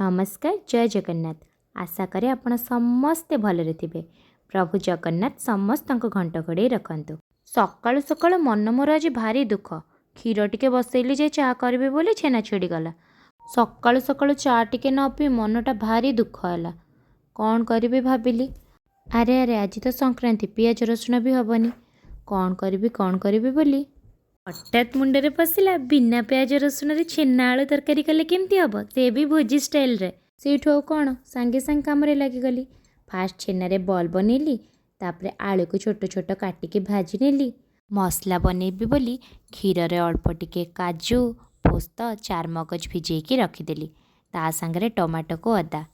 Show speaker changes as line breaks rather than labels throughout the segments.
नमस्कार जय जगन्नाथ। आशा करे आपण समस्ते भलरे थिबे। प्रभु जगन्नाथ समस्त घंट घोड़े रखंतु। सकाळु सकाळु मन मोर आज भारी दुख। क्षीर टिके बसैली जे चा करिवे बोली छेना छिड़ीगला। सकाळु सकाळु चा टिके न पी मनटा भारी दुख है। कौन करी भाविली अरे अरे आज तो संक्रांति पियाज रसुण भी हबनी। कौन करी बोली हठात मुंडे पशिला बिना प्याज रसुण रे छेना आलू तरकारी कले केमती हम से भी भोजी स्टाइल रे। सेठू कौन सांगे सांग कम लगिगली। फास्ट छेना बॉल बनैली तापरे आलू को छोट छोट काटिकी भाजी नेली। मसला बनैबी बोली क्षीर रे अल्प टिके काजू पोस्त चार मगज भिजेकी रखीदेली ता सांगरे टमाटो को अदा।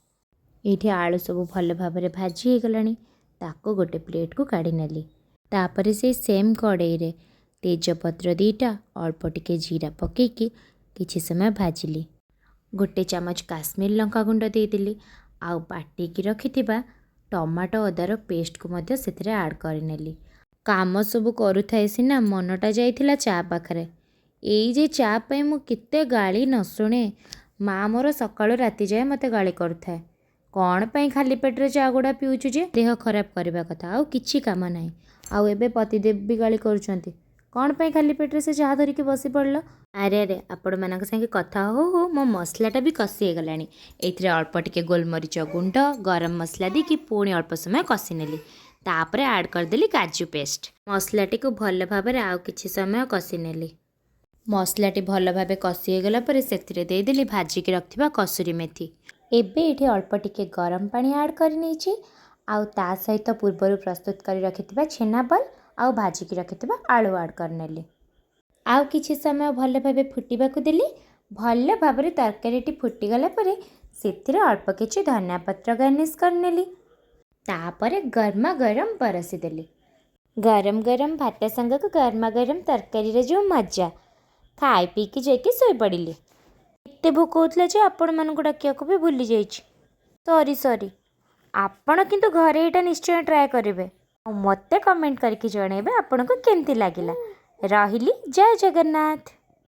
ये आलू सब भल भाव भाजी हो गलानी। ताको गोटे प्लेट को काढ़ी नेली। तापरे से सेम कड़ाई रे तेजपत्र दीटा अल्प टिके जीरा पकईकी किछि समय भाजिली। गोटे चामच काश्मीर लंका गुंड देदेली। आउ बाटिकी रखिथिबा टमाटो अदार पेस्ट को मध्य सेथिरे ऐड करनेली। काम सब करुथाए सिना मनटा जाइथिला चा पाखरे। एई जे चा पे मु केते गाली न शुणे। माँ मोर सकाळु राति जाए मते गाली करुथाए। कौन पाई खाली पेटरे चा गुड़ा पिउछु जे देह खराब करबा कथा आउ किछि काम नाही। आउ एबे पतिदेव भी गाली करूछंती कौन पाई खाली पेटरे से चाह धरिकी बसी पड़ल। अरे अरे आपण मानक संगे कथा हो हो मो मसलाटा भी कसी गलानी। एथिरे अल्प टिके गोलमरीच गुंड गरम मसला देकी पुणी अल्प समय कसी नेली। तापरे ऐड करदेली काजू पेस्ट। मसलाटी को भल भाबरे आउ किछि समय कसी नेली। मसलाटी भल भाबे कसी गला परे सेथिरे देदेली भाजिकी रखथिबा कसुरी मेथी। एबे एठी अल्प टिके गरम पानी ऐड करि नेछि। आउ ता सहित पूर्वरु प्रस्तुत करि रखिथिबा छेना बॉल आउ भाजिकी रखिथिबा आलू ऐड करनेली। आउ किछि समय भल भाबे फुटिबाकू देली। भल भाबरे तरकारीटी फुटिगला परे सेथिरे अल्प किछि धनिया पत्र गार्निश करनेली। तापरे गरमा गरम परसी देली। गरम गरम भात संग को गरमा गरम तरकारी रे जो मजा खाई पीकी जाके सोई पड़िली। एते भोक होतला जे आपण मानकु डाकियाकू भी भूली जाइछि। सॉरी आपण किंतु घरे एटा निश्चय ट्राए करिवे। मते कमेंट करके जणेबे आपनको केमती लागिला। रहिली जय जगन्नाथ।